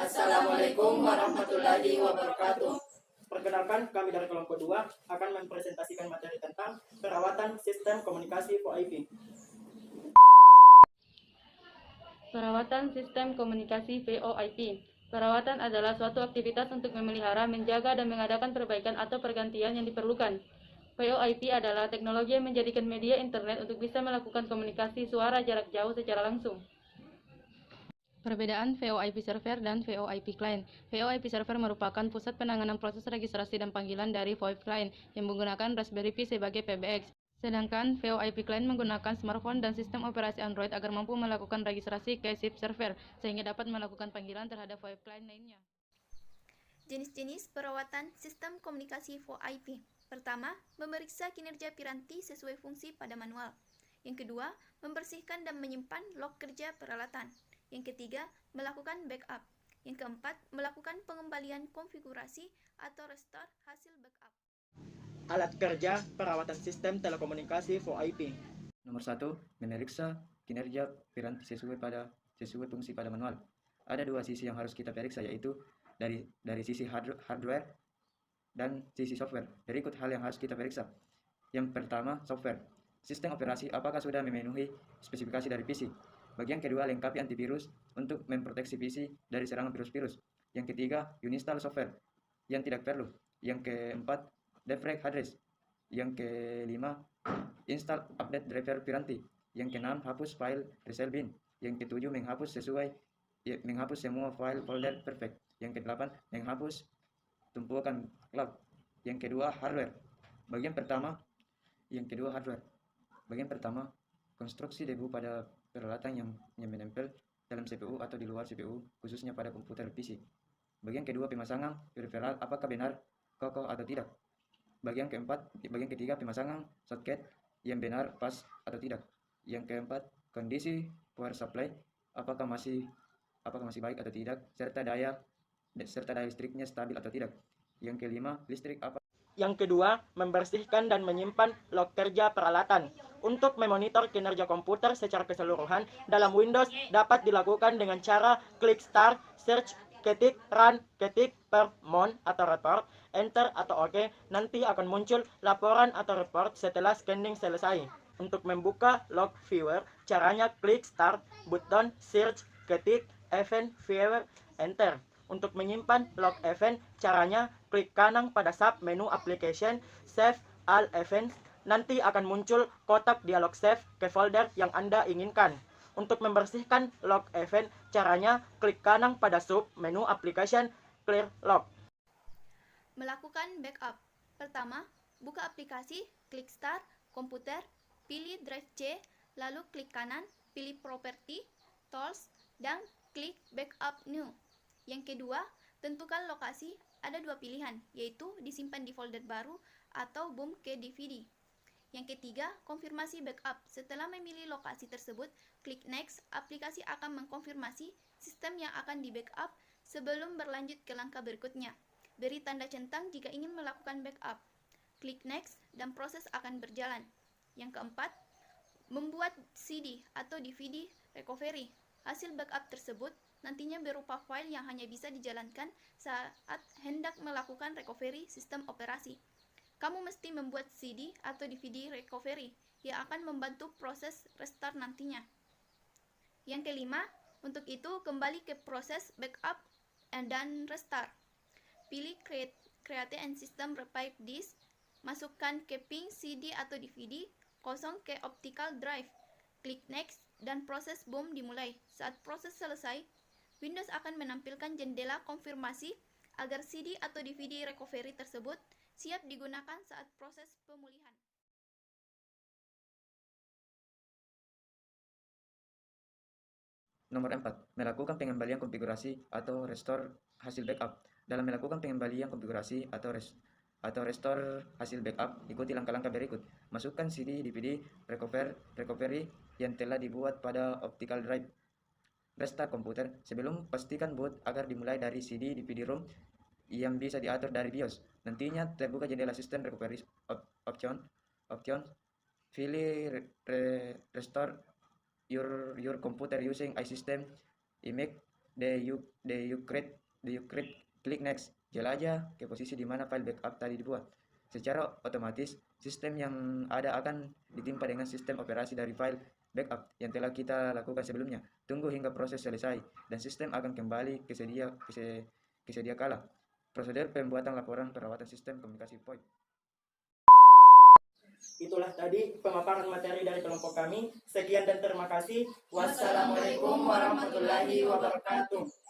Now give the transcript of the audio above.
Assalamualaikum warahmatullahi wabarakatuh. Perkenalkan, kami dari kelompok 2 akan mempresentasikan materi tentang perawatan sistem komunikasi VoIP. Perawatan sistem komunikasi VoIP. Perawatan adalah suatu aktivitas untuk memelihara, menjaga, dan mengadakan perbaikan atau pergantian yang diperlukan. VoIP adalah teknologi yang menjadikan media internet untuk bisa melakukan komunikasi suara jarak jauh secara langsung. Perbedaan VoIP server dan VoIP client. VoIP server merupakan pusat penanganan proses registrasi dan panggilan dari VoIP client yang menggunakan Raspberry Pi sebagai PBX. Sedangkan VoIP client menggunakan smartphone dan sistem operasi Android agar mampu melakukan registrasi ke SIP server sehingga dapat melakukan panggilan terhadap VoIP client lainnya. Jenis-jenis perawatan sistem komunikasi VoIP. Pertama, memeriksa kinerja piranti sesuai fungsi pada manual. Yang kedua, membersihkan dan menyimpan log kerja peralatan. Yang ketiga, melakukan backup. Yang keempat, melakukan pengembalian konfigurasi atau restore hasil backup. Alat kerja perawatan sistem telekomunikasi VoIP. Nomor 1, memeriksa kinerja piranti sesuai fungsi pada manual. Ada dua sisi yang harus kita periksa, yaitu dari sisi hardware dan sisi software. Berikut hal yang harus kita periksa. Yang pertama, software. Sistem operasi apakah sudah memenuhi spesifikasi dari PC. Bagian kedua, lengkapi antivirus untuk memproteksi PC dari serangan virus-virus. Yang ketiga, uninstall software yang tidak perlu. Yang keempat, defrag hard disk. Yang kelima, install update driver piranti. Yang keenam, hapus file resell bin. Yang ketujuh, menghapus semua file folder perfect. Yang kedelapan, menghapus tumpukan cloud. Yang kedua, hardware. Bagian pertama, konstruksi debu pada peralatan yang menempel dalam CPU atau di luar CPU, khususnya pada komputer PC. Bagian kedua, pemasangan peripheral apakah benar kokoh atau tidak. Bagian ketiga, pemasangan socket yang benar pas atau tidak. Yang keempat, kondisi power supply apakah masih baik atau tidak, serta daya listriknya stabil atau tidak. Yang kelima, listrik apa. Yang kedua, membersihkan dan menyimpan log kerja peralatan. Untuk memonitor kinerja komputer secara keseluruhan dalam Windows dapat dilakukan dengan cara klik Start, search, ketik run, ketik permon atau report, enter atau OK. Nanti akan muncul laporan atau report setelah scanning selesai. Untuk membuka log viewer, caranya klik Start, button search, ketik event viewer, enter. Untuk menyimpan log event, caranya klik kanan pada sub menu application, save all events. Nanti akan muncul kotak dialog save ke folder yang Anda inginkan. Untuk membersihkan log event, caranya klik kanan pada sub menu application, clear log. Melakukan backup. Pertama, buka aplikasi, klik Start, komputer, pilih Drive C, lalu klik kanan, pilih Property, Tools, dan klik Backup New. Yang kedua, tentukan lokasi. Ada dua pilihan, yaitu disimpan di folder baru atau boom ke DVD. Yang ketiga, konfirmasi backup. Setelah memilih lokasi tersebut, klik Next. Aplikasi akan mengkonfirmasi sistem yang akan di-backup sebelum berlanjut ke langkah berikutnya. Beri tanda centang jika ingin melakukan backup. Klik Next dan proses akan berjalan. Yang keempat, membuat CD atau DVD recovery. Hasil backup tersebut nantinya berupa file yang hanya bisa dijalankan saat hendak melakukan recovery sistem operasi. Kamu mesti membuat CD atau DVD recovery yang akan membantu proses restart nantinya. Yang kelima, untuk itu kembali ke proses backup dan restart. Pilih Create and System Repair Disk, masukkan ke pin CD atau DVD, kosong ke optical drive. Klik Next dan proses boom dimulai. Saat proses selesai, Windows akan menampilkan jendela konfirmasi agar CD atau DVD recovery tersebut siap digunakan saat proses pemulihan. Nomor 4, melakukan pengembalian konfigurasi atau restore hasil backup. Dalam melakukan pengembalian konfigurasi atau restore hasil backup, ikuti langkah-langkah berikut. Masukkan CD, DVD, recovery yang telah dibuat pada optical drive. Restart komputer. Sebelum, pastikan boot agar dimulai dari CD, DVD ROM yang bisa diatur dari BIOS. Nantinya terbuka jendela System Recovery Options. Pilih Restore your computer using iSystem IMEC you create, klik next, jelajah ke posisi di mana file backup tadi dibuat. Secara otomatis, sistem yang ada akan ditimpa dengan sistem operasi dari file backup yang telah kita lakukan sebelumnya. Tunggu hingga proses selesai dan sistem akan kembali ke sedia kala. Prosedur pembuatan laporan perawatan sistem komunikasi VoIP. Itulah tadi pemaparan materi dari kelompok kami. Sekian dan terima kasih. Wassalamualaikum warahmatullahi wabarakatuh.